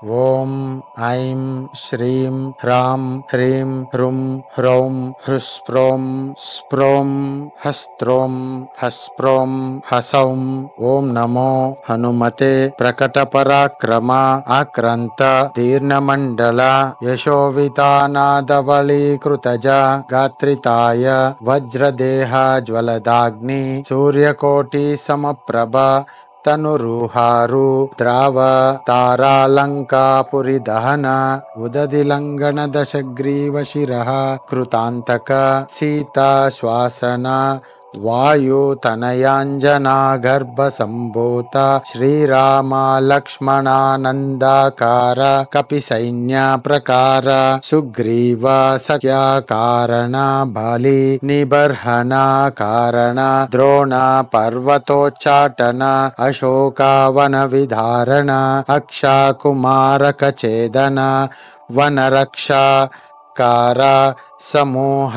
ಓಂ ಐಂ ಶ್ರೀಂ ಹ್ರಾಂ ಹ್ರೀಂ ಹೃಂ ಹ್ರೌಂ ಹೃಸ್ಪ್ರೌಂ ಸ್ಪ್ರೌಂ ಹಸ್ತ್ರೋಂ ಹಸ್ಪ್ರೌಂ ಹಸೌಂ. ಓಂ ನಮೋ ಹನುಮತೆ ಪ್ರಕಟಪರಾಕ್ರಮ ಆಕ್ರಾಂತ ದೀರ್ಘಮಂಡಲ ಯಶೋವಿತಾನಾದವಳೀಕೃತಜ ಗಾತ್ರಿತಾಯ ವಜ್ರದೇಹ ಜ್ವಲದಾಗ್ನಿ ಸೂರ್ಯಕೋಟಿ ಸಮಪ್ರಭ ತನುರುಹಾರು ದ್ರಾವ ತಾರಾಲಂಕಾಪುರಿ ದಹನ ಉದದಿಲಂಘನ ದಶಗ್ರೀವ ಶಿರಃ ಕೃತಾಂತಕ ಸೀತಾ ಶ್ವಾಸನ ವಾಯು ತನಯಾಂಜನಾ ಗರ್ಭ ಸಂಭೂತ ಶ್ರೀರಾಮ ಲಕ್ಷ್ಮಣಾನಂದಾಕಾರ ಕಪಿ ಸೈನ್ಯ ಪ್ರಕಾರ ಸುಗ್ರೀವ ಸಖ್ಯ ಕಾರಣ ಬಲಿ ನಿಬರ್ಹಣ ಕಾರಣ ದ್ರೋಣ ಪರ್ವತೋಚ್ಚಾಟನ ಅಶೋಕವನ ವಿಧಾರಣ ಅಕ್ಷಾಕುಮಾರಕ ಛೇದನ ವನರಕ್ಷಾ ಕಾರ ಸಮೂಹ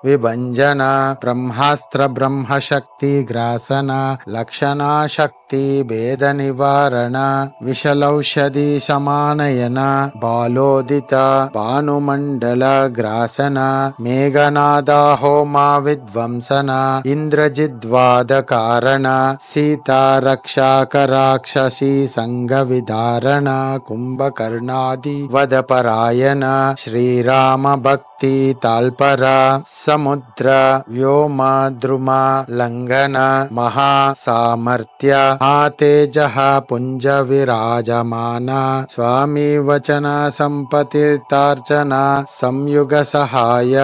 ವಿಭಂಜನ ಬ್ರಹ್ಮಾಸ್ತ್ರ ಬ್ರಹ್ಮಶಕ್ತಿ ಗ್ರಾಸನ ಲಕ್ಷಣಾ ಶಕ್ತಿ ಭೇದ ನಿವಾರಣ ವಿಶಲೌಷಧಿ ಸಮಾನಯನ ಬಾಲೋದಿತ ಭಾನುಮಂಡಲ ಗ್ರಾಸನ ಮೇಘನಾದ ಹೋಮ ವಿಧ್ವಂಸನ ಇಂದ್ರಜಿದ್ವಾದ ಕಾರಣ ಸೀತಾ ರಕ್ಷಾಕ ರಾಕ್ಷಸಿ ಸಂಘ ವಿಧಾರಣ ಕುಂಭಕರ್ಣಾದಿ ವದಪರಾಯಣ ಶ್ರೀರಾಮ ಭಕ್ತಿ ತಾಲ್ಪರ ಸಮುದ್ರ ವ್ಯೋಮ ದ್ರುಮ ಲಂಘನ ಮಹಾ ಸಾಮರ್ಥ್ಯ ತೇಜಃ ಪುಂಜ ವಿರಾಜಮಾನ ಸ್ವಾಮಿ ವಚನ ಸಂಪತಿರ್ತಾರ್ಚನ ಸಂಯುಗ ಸಹಾಯ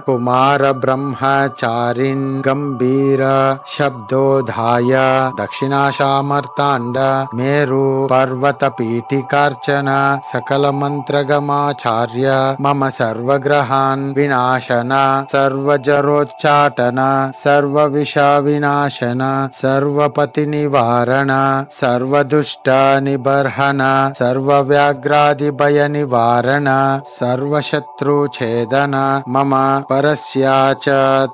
ಕುಮಾರ ಬ್ರಹ್ಮಚಾರಿನ್ ಗಂಭೀರ ಶಬ್ದೋಧಾಯ ದಕ್ಷಿಣಾಶಾಮರ್ತಾಂಡ ಮೇರು ಪರ್ವತ ಪೀಠಿಕಾರ್ಚನ ಸಕಲ ಮಂತ್ರಗಮಾಚಾರ್ಯ ಮಮ ಸರ್ವಗ್ರಹಾನ್ ವಿನಾಶನ ಸರ್ವಜರೋಚ್ಚಾಟನ ಸರ್ವವಿಷ ವಿನಾಶನ ಸರ್ವಪತಿ ನಿವಾರಣ ಸರ್ವದುಷ್ಟ ನಿಬರ್ಹನ ಸರ್ವವ್ಯಾಘ್ರಾದಿ ಭಯ ನಿವಾರಣ ಸರ್ವಶತ್ರು ಛೇದನ ಮಮ ಪರಸ್ಯಾಚ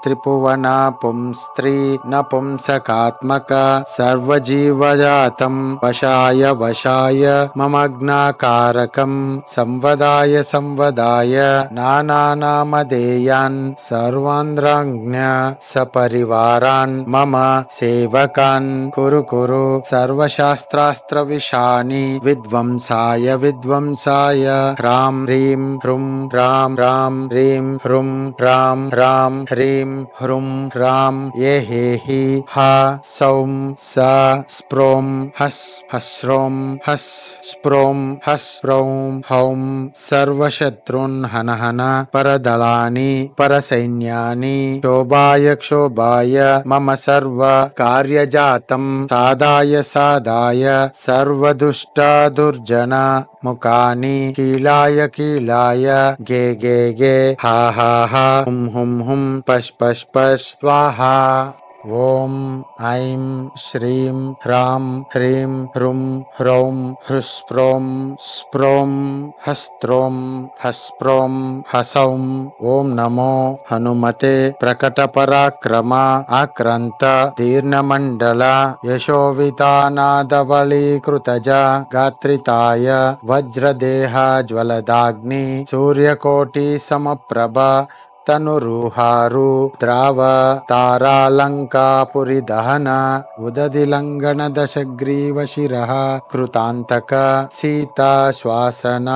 ತ್ರಿಭುವನ ಪುಂಸ್ತ್ರೀ ನಪುಂಸಕಾತ್ಮಕ ಸರ್ವಜೀವಜಾತಂ ವಶಾಯ ವಶಾಯ ಮಮಗ್ನಾಕಾರಕಂ ಸಂವದಾಯ ಸಂವದಾಯ ನಾನಾನಾಮಧೇಯಾನ್ ಸರ್ವಾಂಧ್ರಾಜ್ಞ ಸಪರಿವಾರಾನ್ ಮಮ ಸೇವಕಾನ್ ಕುರು ಕುರು ಸರ್ವಶಾಸ್ತ್ರಾಸ್ತ್ರ ವಿಷಾಣಿ ವಿಧ್ವಂಸಾಯ ವಿಧ್ವಂಸಾಯ ಹ್ರಾಂ ಹ್ರೀಂ ಹೃಂ ಹ್ರಾಂ ಹ್ರಾಂ ಹ್ರೀಂ ಹೃಂ ಹ್ರಾಂ ಹ್ರಾಂ ಹ್ರೀಂ ಹೃಂ ಹ್ರಾಂ ಯೇ ಹಿ ಹ ಸೌಂ ಸ ಸ್ಪ್ರೋಂ ಹಸ್ ಹಸ್ರೋಂ ಹಸ್ ಸ್ಪ್ರೋಂ ಹಸ್ ಪ್ರೌಂ ಹೌಂ ಸರ್ವಶತ್ರುನ್ ಹನ ಹನ ಪರದಳಾನಿ ಪರಸೈನ್ಯಾನಿ ಶೋಭಾಯ ಕ್ಷೋಭಾಯ ಮಮ ಸರ್ವ ಕಾರ್ಯಜಾತಂ ಸಾದಾಯ ಸಾದಾಯ ಸರ್ವದುಷ್ಟ ದುರ್ಜನ ಮುಖಾನಿ ಕೀಲಾಯ ಕೀಲಾಯ ಗೆ ಗೆ ಗೆ ಹಾ ಹಾ ಹಾ ಹುಂ ಹುಂ ಹುಂ ಪಶ್ ಪಶ್ ಪಶ್ ಸ್ವಾಹಾ. ಓಂ ಐಂ ಶ್ರೀಂ ಹ್ರಾಂ ಹ್ರೀಂ ಹೃಂ ಹ್ರೌಂ ಹೃಸ್ಪ್ರೌಂ ಸ್ಪ್ರೌಂ ಹಸ್ತ್ರೋಂ ಹಸ್ಪ್ರೌಂ ಹಸೌಂ. ಓಂ ನಮೋ ಹನುಮತೆ ಪ್ರಕಟಪರಾಕ್ರಮ ಆಕ್ರಾಂತ ದೀರ್ಘಮಂಡಲ ಯಶೋವಿತಾನಾದವಳೀಕೃತಜ ಗಾತ್ರಿತಾಯ ವಜ್ರದೇಹ ಜ್ವಲದಾಗ್ನಿ ಸೂರ್ಯಕೋಟಿ ಸಮಪ್ರಭ ತನುರುಹಾರು ದ್ರಾವ ತಾರಾಲಂಕಾಪುರಿ ದಹನ ಉದದಿಲಂಘನ ದಶಗ್ರೀವ ಶಿರಃ ಕೃತಾಂತಕ ಸೀತಾ ಶ್ವಾಸನ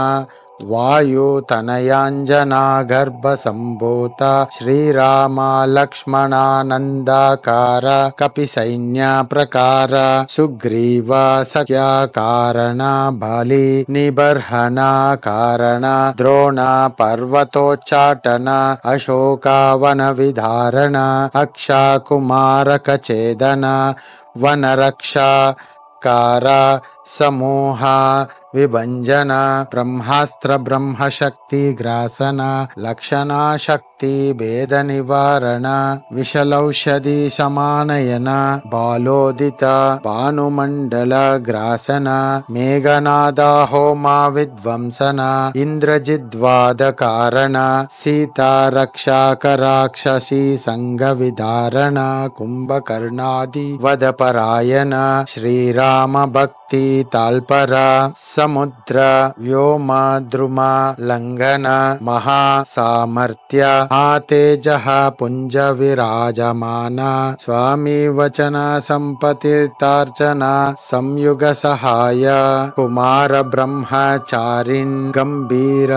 ವಾಯು ತನಯಾಂಜನಾ ಗರ್ಭ ಸಂಭೂತ ಶ್ರೀರಾಮ ಲಕ್ಷ್ಮಣಾನಂದಾಕಾರ ಕಪಿ ಸೈನ್ಯ ಪ್ರಕಾರ ಸುಗ್ರೀವ ಸಖ್ಯ ಕಾರಣ ಬಲಿ ನಿಬರ್ಹಣ ಕಾರಣ ದ್ರೋಣ ಪರ್ವತೋಚ್ಚಾಟನ ಅಶೋಕವನ ವಿಧಾರಣ ಅಕ್ಷಾಕುಮಾರಕ ಛೇದನ ವನರಕ್ಷಾ ಕಾರ ಸಮೂಹ ವಿಭಂಜನ ಬ್ರಹ್ಮಾಸ್ತ್ರ ಬ್ರಹ್ಮಶಕ್ತಿ ಗ್ರಾಸನ ಲಕ್ಷಣಾ ಶಕ್ತಿ ಭೇದ ನಿವಾರಣ ವಿಶಲೌಷಧಿ ಸಮಾನಯನ ಬಾಲೋದಿತ ಭಾನುಮಂಡಲ ಗ್ರಾಸನ ಮೇಘನಾದ ಹೋಮ ವಿಧ್ವಂಸನ ಇಂದ್ರಜಿದ್ವಾದ ಕಾರಣ ಸೀತಾ ರಕ್ಷಾಕ ರಾಕ್ಷಸಿ ಸಂಘ ವಿಧಾರಣ ಕುಂಭಕರ್ಣಾದಿ ವದಪರಾಯಣ ಶ್ರೀರಾಮ श्रीराम भक्ति ताल्परा समुद्र व्योम द्रुम लंघन महासामर्थ्य आतेजः पुंज विराजमान स्वामी वचन संपतितार्चन संयुग सहाय कुमार ब्रह्मचारिन् गंभीर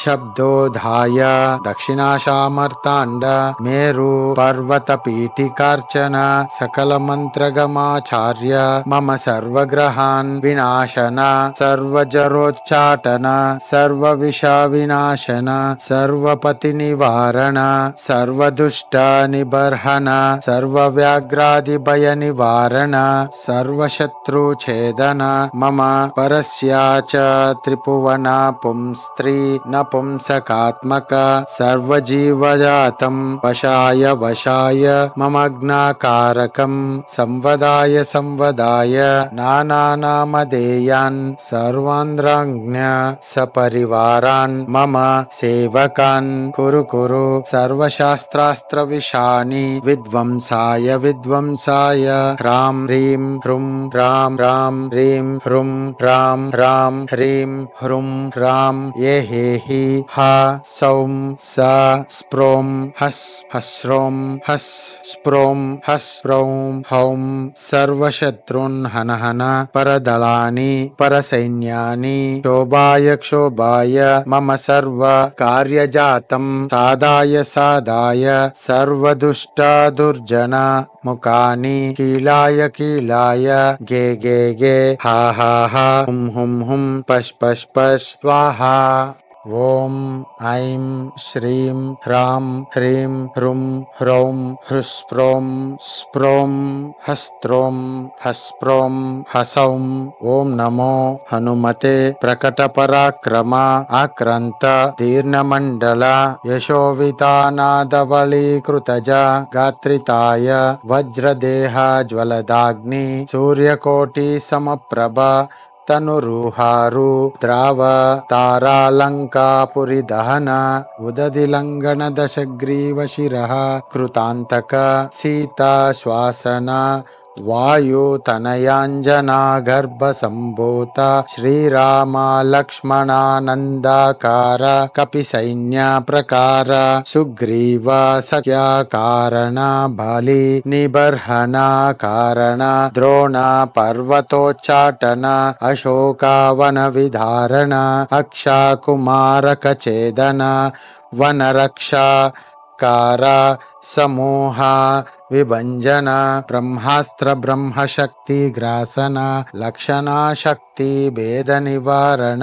शब्दोधाय दक्षिणाशामर्तांड मेरु पर्वत पीठिकार्चन सकल मंत्रगमाचार्य मम सर्वग्रहान् विनाशन सर्वजरोच्चाटन सर्वविष विनाशन सर्वपति निवारण सर्वदुष्ट निबर्हन सर्वव्याघ्रादि भय निवारण सर्वशत्रु छेदन मम परस्याच त्रिभुवन पुंस्त्री नपुंसकात्मक सर्वजीवजातं वशाय वशाय मम ज्ञाकारकं संवदाय संवदाय नानानामधेयान् सर्वान्द्राज्ञ सपरिवारान् मम सेवकान् कुरु कुरु सर्वशास्त्रास्त्र विशानि विध्वंसाय विध्वंसाय ह्रां ह्रीं ह्रुं ह्रां ह्रां ह्रीं ह्रुं ह्रां ह्रां ह्रीं ह्रुं ह्रां ये हि हा सौं स स्प्रों हस् हस्रों हस् स्प्रों हस् स्प्रौं हौं सर्वशत्रुन् हन हन परदलानि परसैन्यानि क्षोभाय क्षोभाय मम सर्व कार्यजातं साधाय साधाय सर्वदुष्ट दुर्जन मुखानि कीलाय कीलाय गे गे गे हा हा हा हुं हुं पश पश पश स्वाहा। ओम ऐं श्रीं ह्रां ह्रीं ह्रुं ह्रौं ह्रुस्प्रों स्प्रों हस्त्रों हस्प्रों हसौं। ओम नमो हनुमते प्रकटपराक्रम आक्रांत दीर्घमण्डल यशोवितानादवलीकृतज गात्रिताय वज्रदेह ज्वलदाग्नि सूर्यकोटि समप्रभ तनुरुहारु द्राव तारालंकापुरी दहन उदधिलंघन दशग्रीव शिरः कृतांतक सीता श्वासन वायु तनयांजना गर्भ संभूत श्रीराम लक्ष्मणानंदाकार कपि सैन्य प्रकार सुग्रीव सख्या कारण बलि निबर्हन कारण द्रोण पर्वतोच्चाटन अशोकावन विधारण अक्षाकुमारक छेदन वनरक्षा कार समूह विभंजन ब्रह्मास्त्र ब्रह्मशक्ति ग्रासन लक्षणा शक्ति भेद निवारण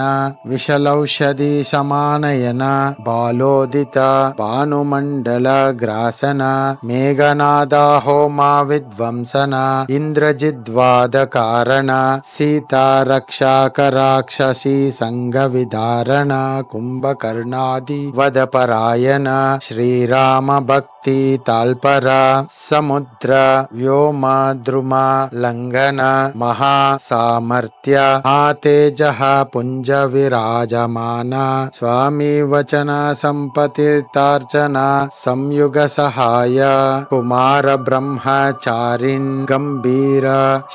विशलौषधि समानयन बालोदित भानुमंडल ग्रासन मेघनाद होमा विध्वंसन इंद्रजिद्वाद कारण सीता रक्षाक राक्षसी संग विधारण कुंभकर्णादि वदपरायण श्रीराम भक्ति ताल्परा समुद्र व्योम द्रुम लंघन महासामर्थ्य आतेजः पुंज विराजमान स्वामी वचन संपतितार्चन संयुग सहाय कुमार ब्रह्मचारिन् गंभीर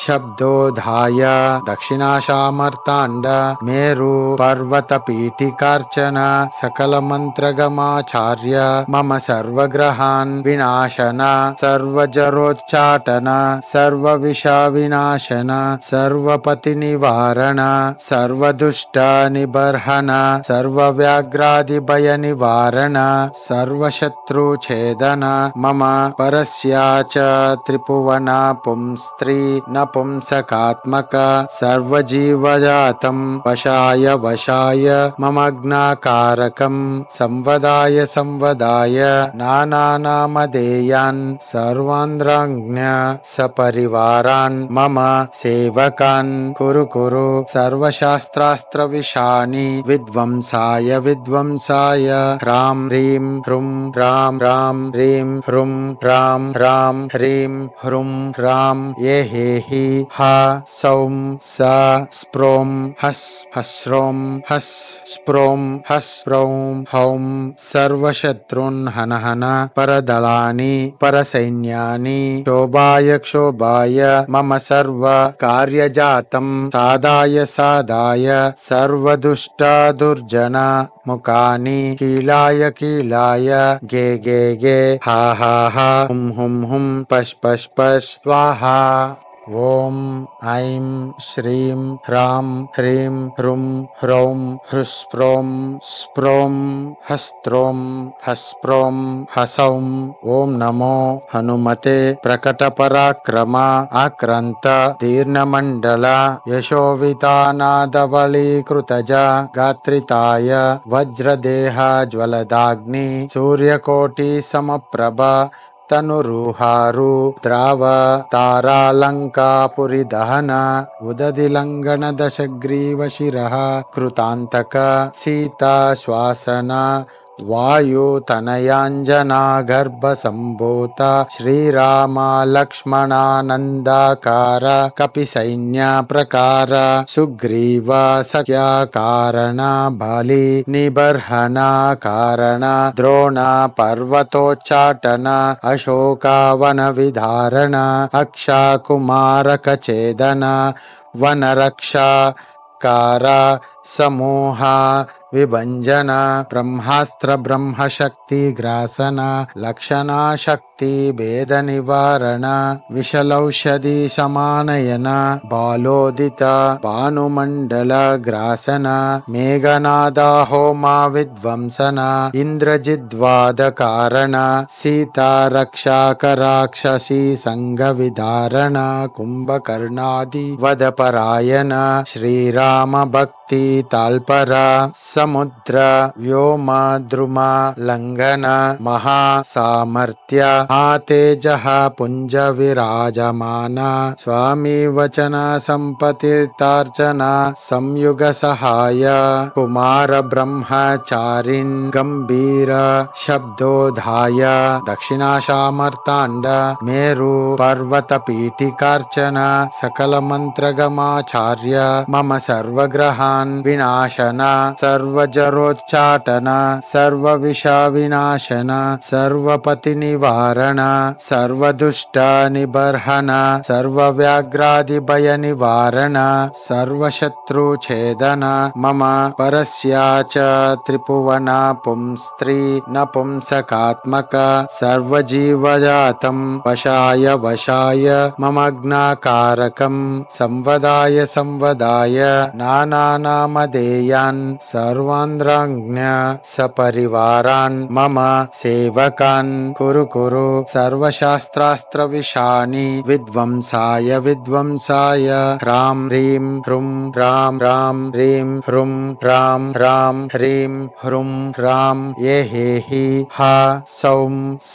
शब्दोधाय दक्षिणाशामर्तांड मेरु पर्वत पीठिकार्चन सकल मंत्रगमाचार्य मम सर्वग्रहान् विनाशन सर्वजरोच्चाटन सर्वविष विनाशन सर्वपति निवारण सर्वदुष्ट निबर्हन सर्वव्याघ्रादि भय निवारण सर्वशत्रु छेदन मम परस्याच त्रिभुवन पुंस्त्री नपुंसकात्मक सर्वजीवजातं वशाय वशाय मम ज्ञाकारकं संवदाय संवदाय नानानामधेयान् सर्वान्द्राज्ञ सपरिवारान् मम सेवकान् कुरु कुरु सर्वशास्त्रास्त्र विशानि विध्वंसाय विध्वंसाय ह्रां ह्रीं ह्रुं ह्रां ह्रां ह्रीं ह्रुं ह्रां ह्रां ह्रीं ह्रुं ह्रां ये हि हा सौं स स्प्रों हस् हस्रों हस् स्प्रों हस् स्प्रौं हौं सर्वशत्रुन् हन हन परदलानि परसैन्यानि शोभाय क्षोभाय मम सर्व कार्यजातं साधाय साधाय सर्वदुष्टा दुर्जना मुकानि कीलाय कीलाय गे गे गे हा हा हा हुं हुं पश पश पश स्वाहा। ओम ऐं श्रीं ह्रां ह्रीं ह्रूं ह्रौं ह्रुस्प्रों स्प्रों हस्त्रों हस्प्रों हसौं। ओम नमो हनुमते प्रकटपराक्रम आक्रांत दीर्घमण्डल यशोवितानादवलीकृतज गात्रिताय वज्रदेह ज्वलदाग्नि सूर्यकोटि समप्रभ तनुरुहारु द्राव तारालंकापुरी दहन उदधिलंघन दशग्रीव शिरः कृतांतक सीता श्वासन वायु तनयांजना गर्भ संभूत श्रीराम लक्ष्मणानंदाकार कपि सैन्य प्रकार सुग्रीव सख्या कारण बलि निबर्हन कारण द्रोण पर्वतोच्चाटन अशोकावन विधारण अक्षाकुमारक छेदन वनरक्षा कार समूह विभंजन ब्रह्मास्त्र ब्रह्मशक्ति ग्रासन लक्षणा शक्ति भेद निवारण विशलौषधि समानयन बालोदित भानुमंडल ग्रासन मेघनाद होमा विध्वंसन इंद्रजिद्वाद कारण सीता रक्षाक राक्षसी संग विधारण कुंभकर्णादि वदपरायण श्रीराम भक्ति ताल्पर समुद्र व्योम द्रुम लंघन महासामर्थ्य तेजः पुंज विराजमान स्वामी वचन संपतितार्चन संयुग सहाय कुमार ब्रह्मचारिन् गंभीर शब्दोधाय दक्षिणाशामर्तांड मेरु पर्वत पीठिकार्चन सकल मंत्रगमाचार्य मम सर्वग्रहान् विनाशन सर्वजरोच्चाटन सर्वविष विनाशन सर्वपति निवारण सर्वदुष्ट निबर्हन सर्वव्याघ्रादि भय निवारण सर्वशत्रु छेदन मम परस्य च त्रिभुवन पुंस्त्री नपुंसकात्मक सर्वजीवजातं वशाय वशाय मम ज्ञाकारकं संवदाय संवदाय नानानामधेयान् सर्वान्द्राज्ञ सपरिवारान् मम सेवकान् कुरु कुरु सर्वशास्त्रास्त्रविशानि विध्वंसाय विध्वंसाय ह्रां ह्रीं ह्रूं ह्रां ह्रां ह्रीं ह्रूं ह्रां ह्रां ह्रीं ह्रूं ह्रां ये हे हा सौं स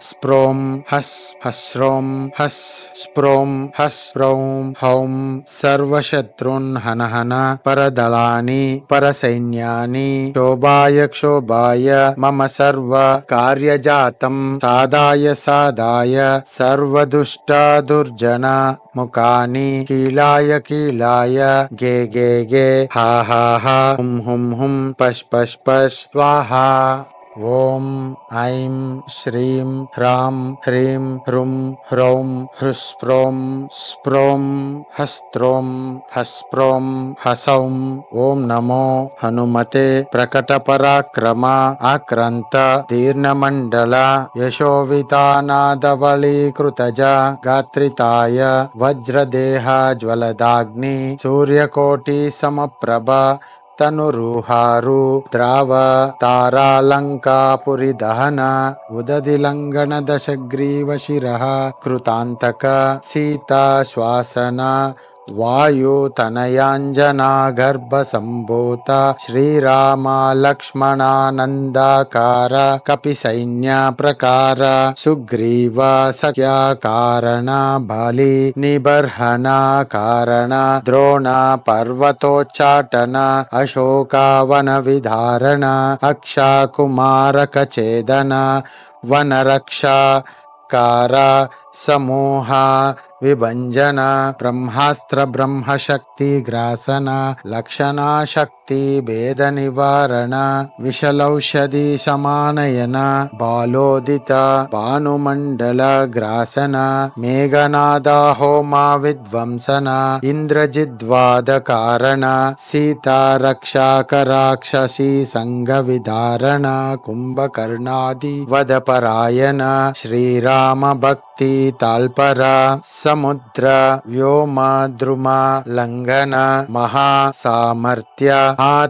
स्प्रों हस् हस्रों हस् स्प्रों हस्प्रौं हौं सर्वशत्रुन् हन हन परदलानि परसैन्यानि शोभाय क्षोभाय मम सर्व कार्यजातं साधाय साधाय सर्वदुष्ट दुर्जना मुकानि कीलाय कीलाय गे गे गे हा हा हा हुं पश पश पश स्वाहा। ओम ऐं श्रीं ह्रां ह्रीं ह्रूं ह्रौं ह्रुस्प्रों स्प्रों हस्त्रों हस्प्रों हसौं। ओम नमो हनुमते प्रकटपराक्रम आक्रांत दीर्घमण्डल यशोवितानादवलीकृतज गात्रिताय वज्रदेह ज्वलदाग्नि सूर्यकोटि समप्रभ तनुरुहारु द्राव तारालंकापुरी दहन उदधिलंघन दशग्रीव शिरः कृतांतक सीता श्वासन वायु तनयांजना गर्भ संभूत श्रीराम लक्ष्मणानंदाकार कपि सैन्य प्रकार सुग्रीव सख्या कारण बलि निबर्हन कारण द्रोण पर्वतोच्चाटन अशोकावन विधारण अक्षाकुमारक छेदन वनरक्षा कार समूह विभंजन ब्रह्मास्त्र ब्रह्मशक्ति ग्रासन लक्षणा शक्ति भेद निवारण विषलौषधि समानयन बालोदित भानुमंडल ग्रासन मेघनाद होमा विध्वंसन इंद्रजिद्वाद कारण सीता रक्षा कराक्षसी संग विधारण कुंभकर्णादि वदपरायण श्रीराम भक्ति ताल्पर समुद्र व्योम द्रुम लंघन महासामर्थ्य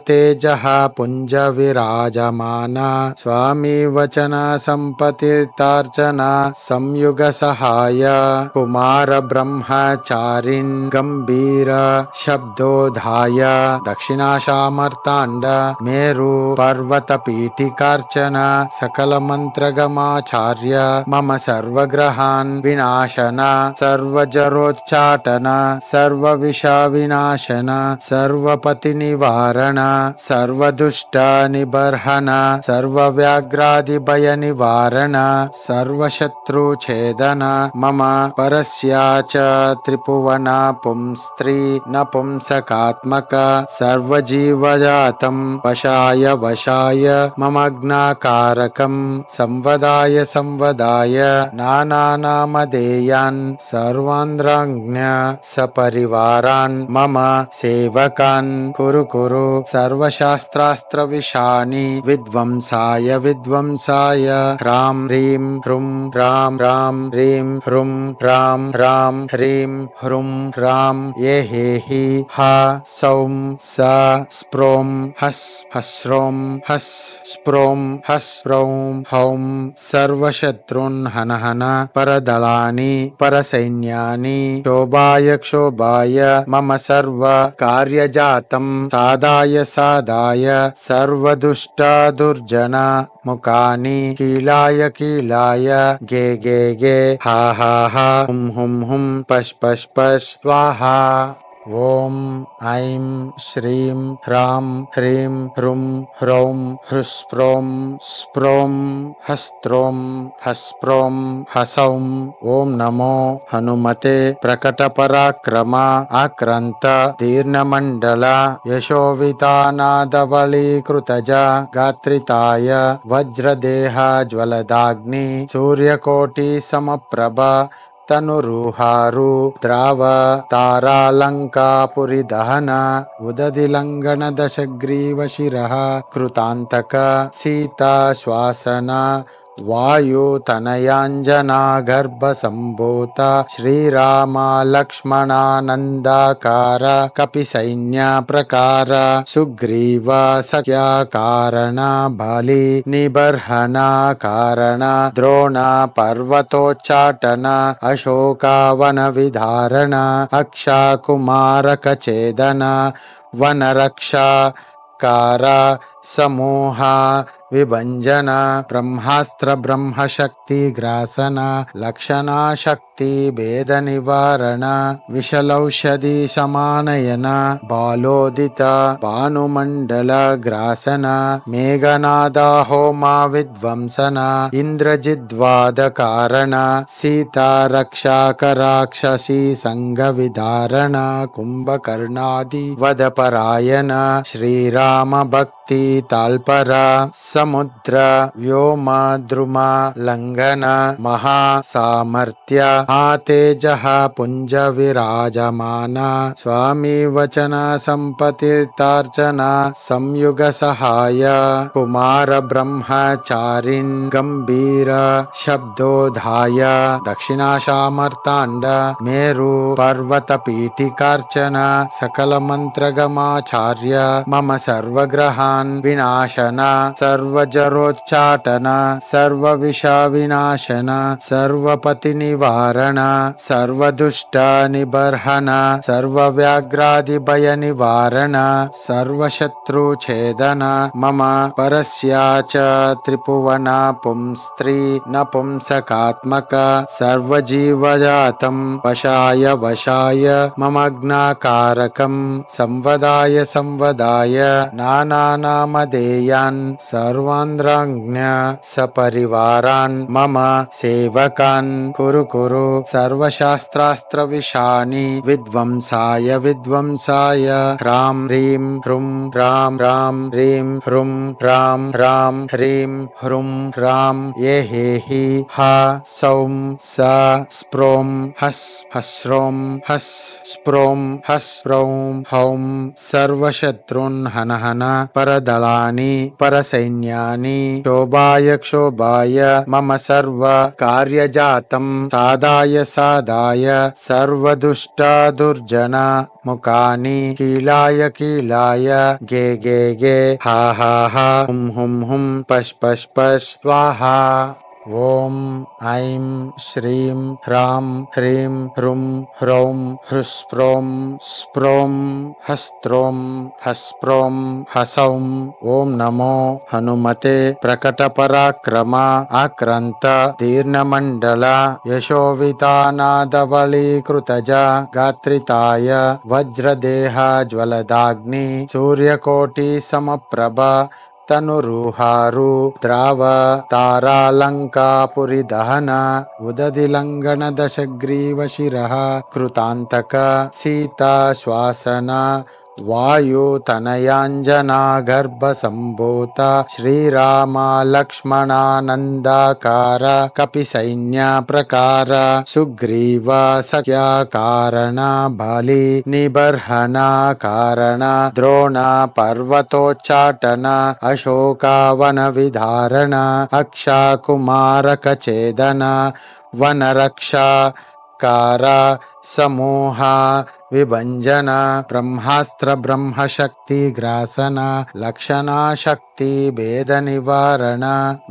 तेजः पुंज विराजमान स्वामी वचन संपतितार्चन संयुग सहाय कुमार ब्रह्मचारिन् गंभीर शब्दोधाय दक्षिणाशामर्तांड मेरु पर्वत पीठिकार्चन सकल मंत्रगमाचार्य मम सर्वग्रहान् विनाशन सर्वजरोच्चाटन सर्वविष विनाशन सर्वपति निवारण सर्वदुष्ट निबर्हन सर्वव्याघ्रादि भय निवारण सर्वशत्रुछेदन मम परस्याच त्रिभुवन पुंस्त्री नपुंसकात्मक सर्वजीवजातं वशाय वशाय मम ज्ञाकारकं संवदाय संवदाय नानानामधेयान् सर्वान्द्राज्ञ सपरिवारान् मम सेवकान् कुरु कुरु सर्वशास्त्रास्त्र विषाणि विध्वंसाय विध्वंसाय ह्रां ह्रीं ह्रुं ह्रां ह्रां ह्रीं ह्रुं ह्रां ह्रां ह्रीं ह्रुं ह्रां ये हि हा सौं स स्प्रों हस् हस्रों हस् स्प्रों हस् स्प्रौं हौं सर्वशत्रुन् हन हन परदलानि परसैन्यानि क्षोभाय क्षोभाय मम सर्व कार्यजातं साधाय साधाय सर्वदुष्ट दुर्जन मुखानि कीलाय कीलाय गे गे गे हा हा हा हुं हुं हुं पश पश पश स्वाहा। ओम ऐं श्रीं ह्रां ह्रीं ह्रुं ह्रौं ह्रुस्प्रों स्प्रों हस्त्रों हस्प्रों हसौं। ओम नमो हनुमते प्रकटपराक्रम आक्रांत दीर्घमंडल यशोवितानादवलीकृतज गात्रिताय वज्रदेह ज्वलदाग्नि सूर्यकोटि समप्रभ तनुरुहारु द्राव तारालंकापुरी दहन उदधिलंघन दशग्रीव शिरः कृतांतक सीता श्वासन वायु तनयांजना गर्भ संभूत श्रीराम लक्ष्मणानंदाकार कपि सैन्य प्रकार सुग्रीव सख्या कारण बलि निबर्हन कारण द्रोण पर्वतोच्चाटन अशोकावन विधारण अक्षाकुमारक छेदन वनरक्षा कार समूह विभंजन ब्रह्मास्त्र ब्रह्मशक्ति ग्रासन लक्षणा शक्ति भेद निवारण विषलौषधि समानयन बालोदित भानुमंडल ग्रासन मेघनाद होमा विध्वंसन इंद्रजिद्वाद कारण सीता रक्षा कराक्षसी संग विधारण कुंभकर्णादि वदपरायण श्रीराम भक्ति ताल्पर समुद्र व्योम द्रुम लंघन महासामर्थ्य तेजः पुंज विराजमान स्वामी वचन संपतितार्चन संयुग सहाय कुमार ब्रह्मचारिन् गंभीर शब्दोधाय दक्षिणाशामर्तांड मेरु पर्वत पीठिकार्चन सकल मंत्रगमाचार्य मम सर्वग्रहान् विनाशन सर्वजरोच्चाटन सर्वविष विनाशन सर्वपति निवारण सर्वदुष्ट निबर्हन सर्वव्याघ्रादि भय निवारण सर्वशत्रुछेदन मम परस्याच त्रिभुवन पुंस्त्री नपुंसकात्मक सर्वजीवजातं वशाय मम ज्ञाकारकं संवदाय संवदाय नानानामधेयान् सर्वान्द्राज्ञ सपरिवारान् मम सेवकान् कुरु कुरु सर्वशास्त्रास्त्रविशानि विध्वंसाय विध्वंसाय ह्रां ह्रीं ह्रुं ह्रां ह्रां ह्रीं ह्रुं ह्रां ह्रां ह्रीं ह्रुं ह्रां ये हेहि हा सौं स स्प्रों हस् हस्रों हस् स्प्रों हस् स्प्रौं हौं सर्वशत्रून् हन हन परदलानि परसैन्यानि क्षोभाय क्षोभाय मम सर्व कार्यजातं साधाय साधाय सर्वदुष्टा दुर्जना मुखानि कीलाय कीलाय गे गे गे हा हा हा हुं हुं हुं पश् पश् पश् स्वाहा। ओम ऐं श्रीं ह्रां ह्रीं ह्रुं ह्रौं ह्रुस्प्रों स्प्रों हस्त्रों हस्प्रों हसौं। ओम नमो हनुमते प्रकटपराक्रम आक्रांत दीर्घमण्डल यशोवितानादवलीकृतज गात्रिताय वज्रदेह ज्वलदाग्नि सूर्यकोटि समप्रभ तनुरुहारु द्राव तारालंकापुरी दहन उदधिलंघन दशग्रीव शिरः कृतांतक सीता श्वासन वायु तनयांजना गर्भ संभूत श्रीराम लक्ष्मणानंदाकार कपि सैन्य प्रकार सुग्रीव सख्या कारण बलि निबर्हन कारण द्रोण पर्वतोच्चाटन अशोकावन विधारण अक्षाकुमारक छेदन वनरक्षा कार समूह विभंजन ब्रह्मास्त्र ब्रह्मशक्ति ग्रासन लक्षणा शक्ति भेद निवारण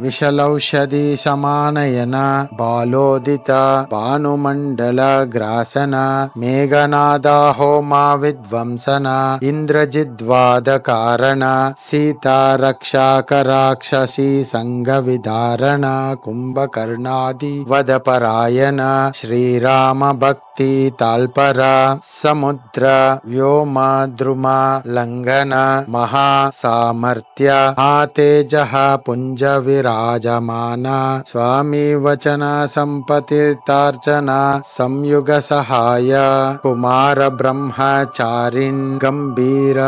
विशलौषधि समानयन बालोदित भानुमंडल ग्रासन मेघनाद होमा विध्वंसन इंद्रजिद्वाद कारण सीता रक्षा कराक्षसी संग विधारण कुंभकर्णादि वदपरायण श्रीराम भक्ति ताल्पर समुद्र व्योम द्रुम लंघन महासामर्थ्य तेजः पुंज विराजमान स्वामी वचन संपतितार्चन संयुग सहाय कुमार ब्रह्मचारिन् गंभीर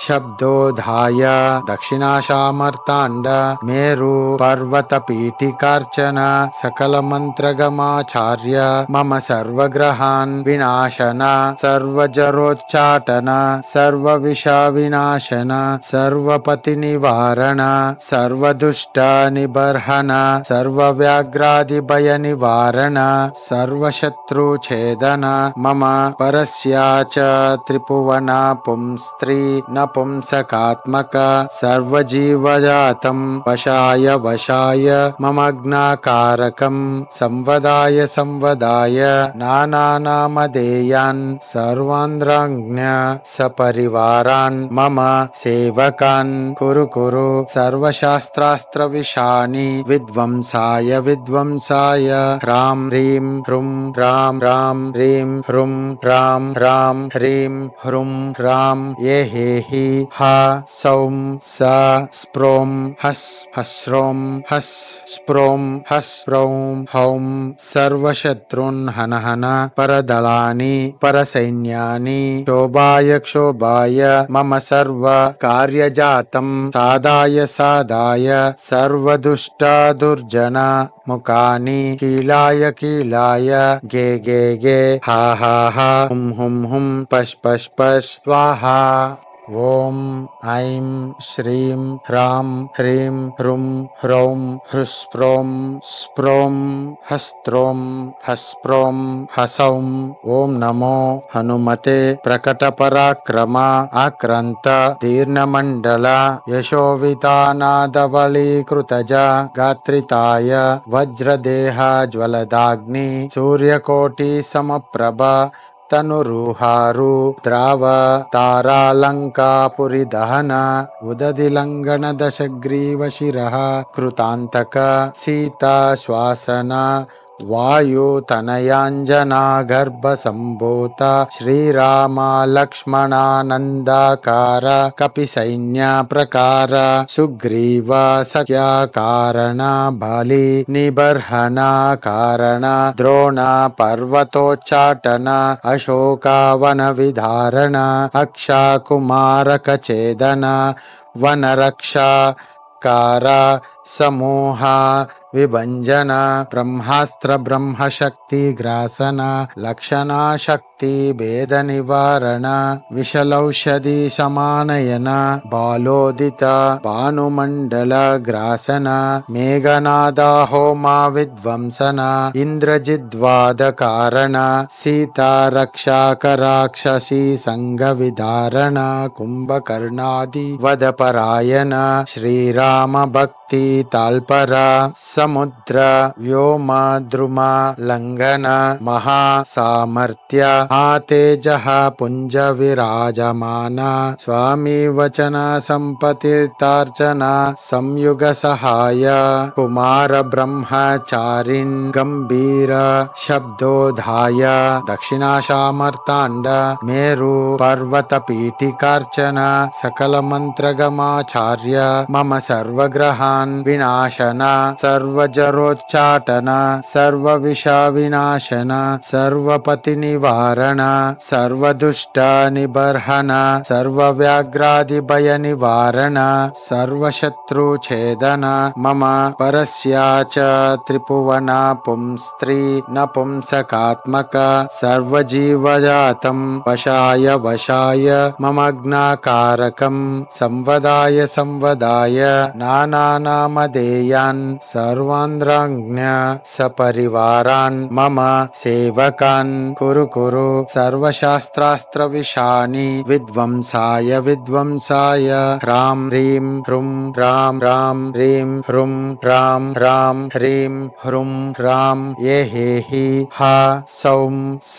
शब्दोधाय दक्षिणाशामर्तांड मेरु पर्वत पीठिकार्चन सकल मंत्रगमाचार्य मम सर्वग्रहान् विनाशन सर्वजरोच्चाटन सर्वविषविनाशन सर्वपति निवारण सर्वदुष्ट निबर्हन सर्वव्याघ्रादिभय निवारण सर्वशत्रुछेदन मम परस्याच त्रिभुवन पुंस्त्री नपुंसकात्मक सर्वजीवजातं वशाय वशाय मम ज्ञाकारकं संवदाय संवदाय नानानामधेयान् सर्वान्द्राज्ञ सपरिवारान् मम सेवकान् कुरु कुरु सर्वशास्त्रास्त्रविशानि विध्वंसाय विध्वंसाय ह्रां ह्रीं ह्रुं ह्रां ह्रां ह्रीं ह्रुं ह्रां ह्रां ह्रीं ह्रुं ह्रां ये हेहि हा सौं स स्प्रों हस् हस्रों हस् स्प्रों हस् स्प्रौं हौं सर्वशत्रून् हन हन परदलानि परसैन्यानि क्षोभाय क्षोभाय मम सर्व कार्यजातं साधाय साधाय सर्वदुष्टा दुर्जना मुखानि कीलाय कीलाय गे गे गे हा हा हा हुं हुं हुं पश् पश् पश् स्वाहा। ओम ऐं श्रीं ह्रां ह्रीं ह्रुं ह्रौं ह्रुस्प्रों स्प्रों हस्त्रों हस्प्रों हसौं। ओम नमो हनुमते प्रकटपराक्रम आक्रांत दीर्घमण्डल यशोवितानादवलीकृतज गात्रिताय वज्रदेह ज्वलदाग्नि सूर्यकोटि समप्रभ तनुरुहारु द्राव तारालंकापुरी दहन उदधिलंघन दशग्रीव शिरः कृतांतक सीता श्वासन वायुतनयाञ्जना गर्भसम्भूत श्रीराम लक्ष्मणानन्दाकार कपिसैन्यप्रकार सुग्रीव सख्यकारण बलि निबर्हण कारण द्रोण पर्वतोच्चाटन अशोकावन विधारण अक्षकुमारकछेदन वनरक्षा कार समूह विभंजन ब्रह्मास्त्र ब्रह्मशक्ति ग्रासन लक्षण शक्ति भेद निवारण विशलौषधि समानयन बालोदित भानुमंडल ग्रासन मेघनाद होम विध्वंसन इंद्रजिद्वाद कारण सीता रक्षाक राक्षसी संग विधारण कुंभकर्णादि वदपरायण श्रीराम भक्ति ताल्पर समुद्र व्योम द्रुम लंघन महासामर्थ्य तेजः पुंज विराजमान स्वामी वचन संपतितार्चन संयुग सहाय कुमार ब्रह्मचारिन् गंभीर शब्दोधाय दक्षिणाशामर्तांड मेरु पर्वत पीठिकार्चन सकल मंत्रगमाचार्य मम सर्वग्रहान् विनाशन सर्वजरोच्चाटन सर्वविष विनाशन सर्वपति निवारण सर्वदुष्ट निबर्हन सर्वव्याघ्रादि भय निवारण सर्वशत्रुछेदन मम परस्याच त्रिभुवन पुंस्त्री नपुंसकात्मक सर्वजीवजातं वशाय वशाय ममग्नाकारकं संवदाय संवदाय नानानामधेयान् सर्वान्द्राज्ञ सपरिवारान् मम सेवकान् कुरु कुरु सर्वशास्त्रास्त्रविशानि विध्वंसाय विध्वंसाय ह्रां ह्रीं ह्रुं ह्रां ह्रां ह्रीं ह्रुं ह्रां ह्रां ह्रीं ह्रुं ह्रां ये हेहि हा सौं स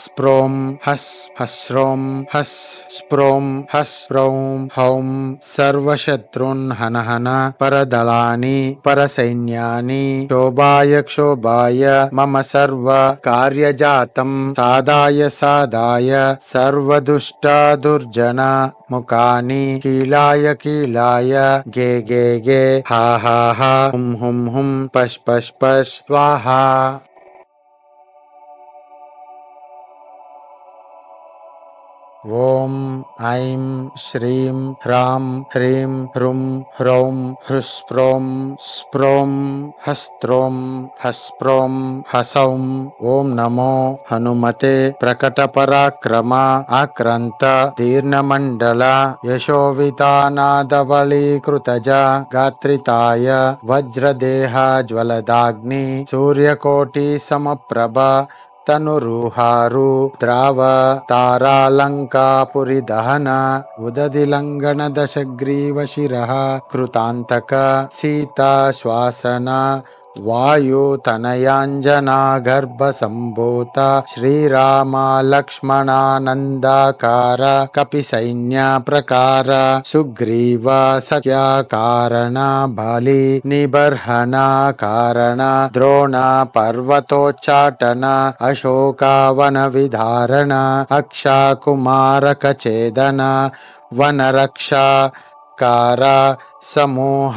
स्प्रों हस् हस्रों हस् स्प्रों हस् स्प्रौं हौं सर्वशत्रुन् हन हन परदलानि परसैन्यानि शोभाय क्षोभाय मम सर्व कार्यजातं साधाय साधाय सर्वदुष्ट दुर्जन मुखानि कीलाय कीलाय गे गे गे हा हा हा हुं हुं हुं पश पश पश स्वाहा। ओम ऐं श्रीं ह्रां ह्रीं ह्रुं ह्रौं ह्रुस्प्रों स्प्रों हस्त्रों हस्प्रों हसौं। ओम नमो हनुमते प्रकटपराक्रम आक्रांत दीर्घमंडल यशोवितानादवलीकृतज गात्रिताय वज्रदेह ज्वलदाग्नि सूर्यकोटि समप्रभ तनुरुहारु द्राव तारालंकापुरी दहन उदधिलंघन दशग्रीव शिरः कृतांतक सीता श्वासन वायुतनयाञ्जना गर्भसम्भूत श्रीराम लक्ष्मणानन्दाकार कपिसैन्यप्रकार सुग्रीव सख्यकारण बलि निबर्हण कारण द्रोण पर्वतोच्चाटन अशोकावन विधारण अक्षकुमारकछेदन वनरक्षा कार समूह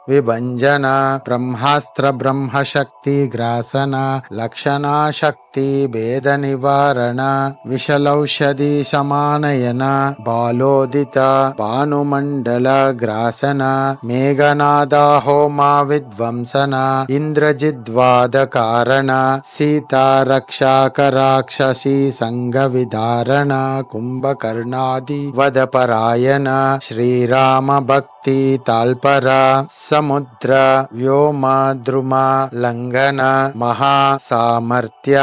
विभंजन ब्रह्मास्त्र ब्रह्मशक्ति ग्रासन लक्षण शक्ति भेद निवारण विशलौषधि समानयन बालोदित भानुमंडल ग्रासन मेघनाद होम विध्वंसन इंद्रजिद्वाद कारण सीता रक्षाक राक्षसी संग विधारण कुंभकर्णादि वदपरायण श्रीराम भक्ति ताल्पर समुद्र व्योम द्रुम लंघन महासामर्थ्य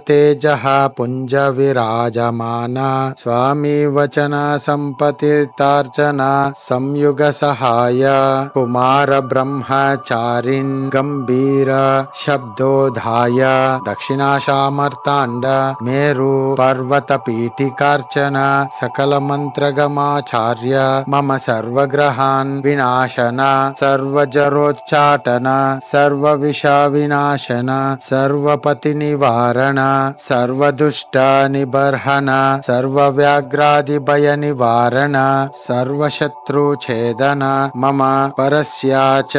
तेजः पुंज विराजमान स्वामी वचन संपतितार्चन संयुग सहाय कुमार ब्रह्मचारिन् गंभीर शब्दोधाय दक्षिणाशामर्तांड मेरु पर्वत पीठिकार्चन सकल मंत्रगमाचार्य मम सर्वग्रहान् सर्वग्रहान् विनाशन सर्वजरोच्चाटन सर्वविषविनाशन सर्वपतिनिवारण सर्वदुष्टनिबर्हन सर्वव्याघ्रादिभयनिवारण सर्वशत्रुच्छेदन मम परस्याच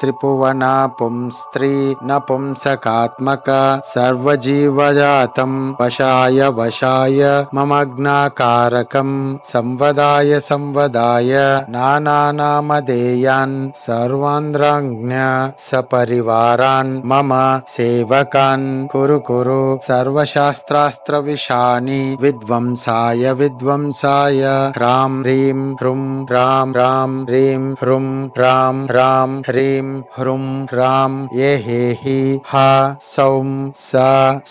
त्रिभुवन पुंस्त्री नपुंसकात्मक सर्वजीवजातं वशाय वशाय ममग्नाकारकं संवदाय संवदाय नानानामधेयान् सर्वान्द्राज्ञ सपरिवारान् मम सेवकान् कुरु कुरु सर्वशास्त्रास्त्रविशानि विध्वंसाय विध्वंसाय ह्रां ह्रीं ह्रुं ह्रां ह्रां ह्रीं ह्रुं ह्रां ह्रां ह्रीं ह्रुं ह्रां ये हेहि हा सौं स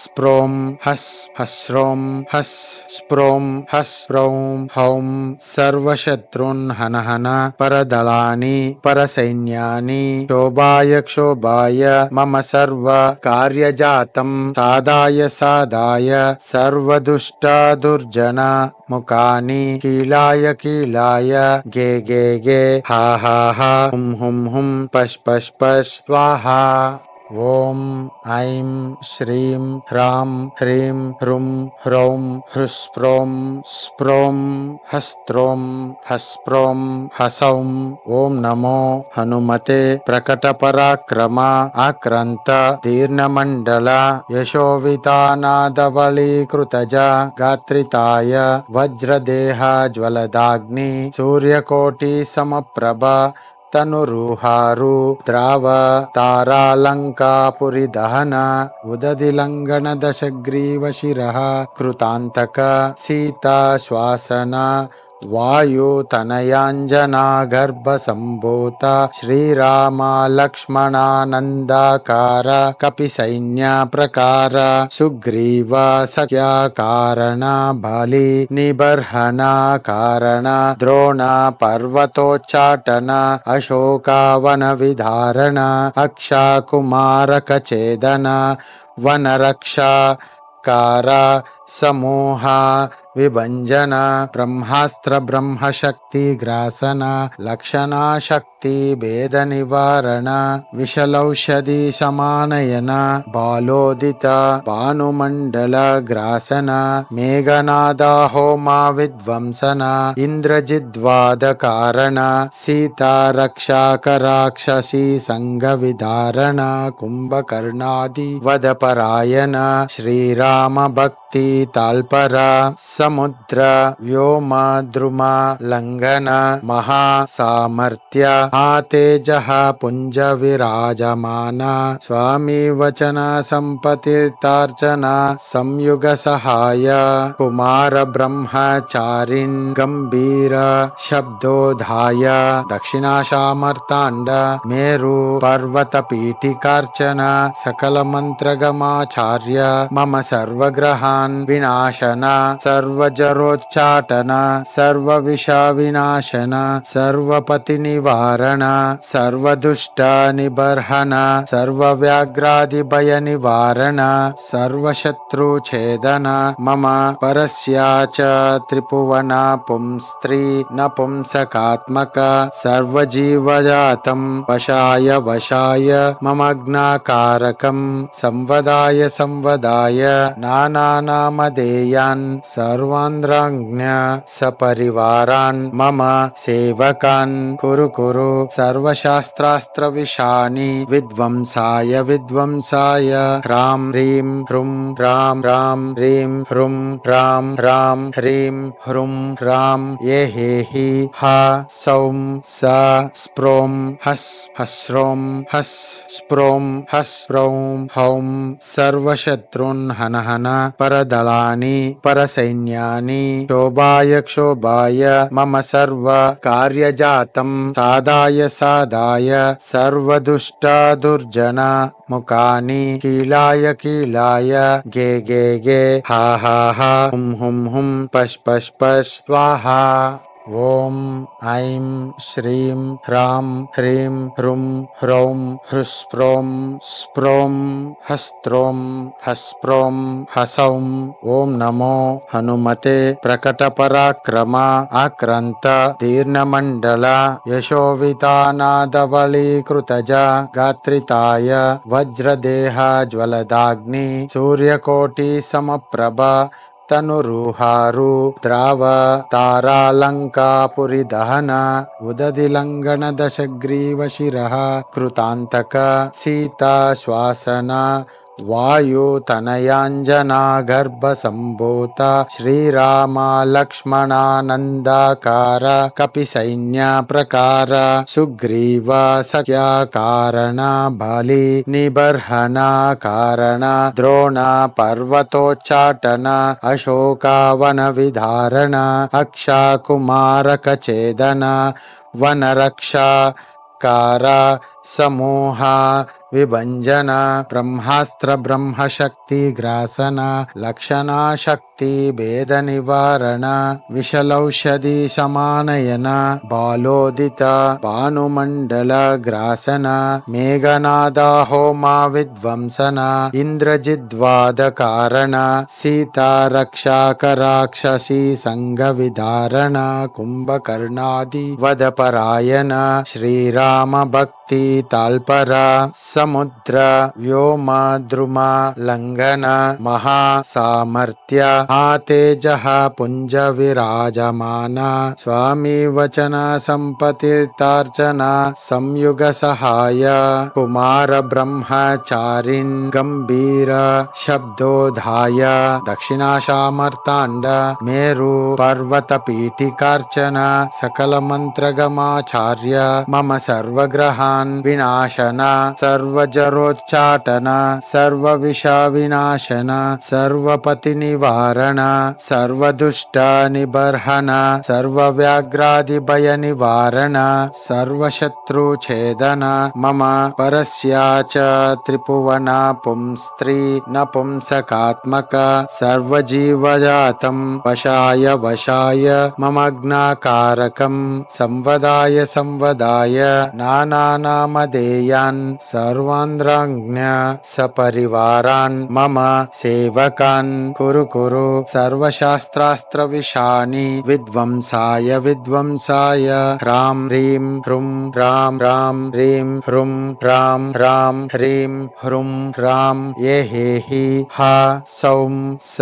स्प्रों हस् हस्रों हस् स्प्रों हस् स्प्रौं हौं सर्वशत्रुन् हन हन परदलानि परसैन्यानि क्षोभाय क्षोभाय मम सर्व कार्यजातं साधाय साधाय सर्वदुष्ट दुर्जन मुखानि कीलाय कीलाय गे गे गे हा हा हा हुं हुं हुं पश् पश् पश् स्वाहा। ओम ऐं श्रीं ह्रां ह्रीं ह्रुं ह्रौं ह्रुस्प्रों स्प्रों हस्त्रों हस्प्रों हसौं। ओम नमो हनुमते प्रकटपराक्रम आक्रांत दीर्घमण्डल यशोवितानादवलीकृतज गात्रिताय वज्रदेह ज्वलदाग्नि सूर्यकोटि समप्रभ तनुरुहारु द्राव तारालंकापुरी दहन उदधिलंघन दशग्रीव शिरः कृतांतक सीता श्वासन वायुतनयांजना गर्भ संभूत श्रीराम लक्ष्मणानंदाकार कपिसैन्य प्रकार सुग्रीव सख्या कारण बलि निबर्हन कारण द्रोण पर्वतोच्चाटन अशोकावन विधारण अक्षाकुमारक छेदन वनरक्षा कार समूह विभंजन ब्रह्मास्त्र ब्रह्मशक्ति ग्रासन लक्षणा शक्ति भेद निवारण विशलौषधि समानयन बालोदित भानुमंडल ग्रासन मेघनाद होमा विध्वंसन इंद्रजिद्वाद कारण सीता रक्षाक राक्षसी संग विधारण कुंभकर्णादि वदपरायण श्रीराम भक्ति ताल्पर समुद्र व्योम द्रुम लंघन महासामर्थ्य तेजः पुंज विराजमान स्वामी वचन संपतितार्चन संयुग सहाय कुमार ब्रह्मचारिन् गंभीर शब्दोधाय दक्षिणाशामर्तांड मेरु पर्वत पीठिकार्चन सकल मंत्रगमाचार्य मम सर्वग्रहान् विनाशन सर्वजरोच्चाटन सर्वविषविनाशन सर्वपतिनिवारण सर्वदुष्टनिबर्हन सर्वव्याघ्रादिभयनिवारण सर्वशत्रुच्छेदन मम परस्याच त्रिभुवन पुंस्त्री नपुंसकात्मक सर्वजीवजातं वशाय वशाय ममग्नाकारकं संवदाय संवदाय नानानामधेयान् सर्वान्द्राज्ञ सपरिवारान् मम सेवकान् कुरु कुरु सर्वशास्त्रास्त्रविशानि विध्वंसाय विध्वंसाय ह्रां ह्रीं ह्रुं ह्रां ह्रां ह्रीं ह्रुं ह्रां ह्रां ह्रीं ह्रुं ह्रां ये हेहि हा सौं स स्प्रों हस् हस्रों हस् स्प्रों हस् स्प्रौं हौं सर्वशत्रुन् हन हन परदलानि परसैन्यानि क्षोभाय क्षोभाय मम सर्व कार्यजातं साधाय साधाय सर्वदुष्ट दुर्जन मुखानि कीलाय कीलाय गे गे गे हा हा हा हुं हुं हुं पश् पश् पश् स्वाहा। ॐ ऐं श्रीं ह्रां ह्रीं ह्रुं ह्रौं हृस्प्रों स्प्रों हस्त्रों हस्प्रों हसौं। ॐ नमो हनुमते प्रकटपराक्रम आक्रान्त दीर्घमण्डल यशोवितानादवलीकृतज गात्रिताय वज्रदेह ज्वलदाग्नि सूर्यकोटि समप्रभ तनुरुहारु द्राव तारालंकापुरी दहन उददिलंघन दशग्रीव शिरः कृतांतक सीता श्वासन वायु तनयांजना गर्भ संभूत श्रीराम लक्ष्मणानंदाकार कपि सैन्य प्रकार सुग्रीव सख्या कारण बलि निबर्हन कारण द्रोण पर्वतोच्चाटन अशोकावन विधारण अक्षाकुमारक छेदन वनरक्षा कार समूह विभंजन ब्रह्मास्त्र ब्रह्मशक्ति ग्रासन लक्षणा शक्ति भेद निवारण विशलौषधि समानयन बालोदित भानुमंडल ग्रासन मेघनाद होमा विध्वंसन इंद्रजिद्वाद कारण सीता रक्षाक राक्षसी संग विधारण कुंभकर्णादि वदपरायण श्रीराम भक्ति ताल्पर समुद्र व्योम द्रुम लंघन महासामर्थ्य तेजः पुंज विराजमान स्वामी वचन संपतितार्चन संयुग सहाय कुमार ब्रह्मचारिन् गंभीर शब्दोधाय दक्षिणाशामर्तांड मेरु पर्वत पीठिकार्चन सकल मंत्रगमाचार्य मम सर्वग्रहान् विनाशन सर्वजरोच्चाटन सर्वविष विनाशन सर्वपति निवारण सर्वदुष्ट निबर्हन सर्वव्याघ्रादि भय निवारण सर्वशत्रु छेदन मम परस्याच त्रिभुवन पुंस्त्री नपुंसकात्मक सर्वजीवजातं वशाय वशाय ममग्नाकारकं संवदाय संवदाय नानानामधेयान् सर्वान्द्राज्ञ सपरिवारान् मम सेवकान् कुरु कुरु सर्वशास्त्रास्त्र विशानि विध्वंसाय विध्वंसाय ह्रां ह्रीं ह्रुं ह्रां ह्रां ह्रीं ह्रुं ह्रां ह्रां ह्रीं ह्रुं ह्रां ये हेहि हा सौं स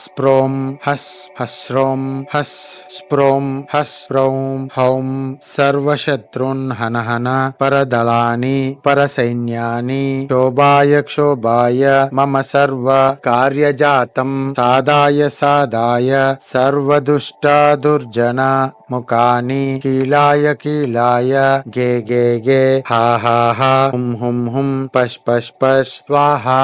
स्प्रों हस् हस्रों हस् स्प्रों हस्प्रौं हौं सर्वशत्रुन् हन हन परदलानि परसैन्यानि शोभाय क्षोभाय मम सर्व कार्यजातं साधाय साधाय सर्वदुष्ट दुर्जन मुखानि कीलाय कीलाय गे गे गे हा हा हा हुं हुं हुं पश पश पश स्वाहा।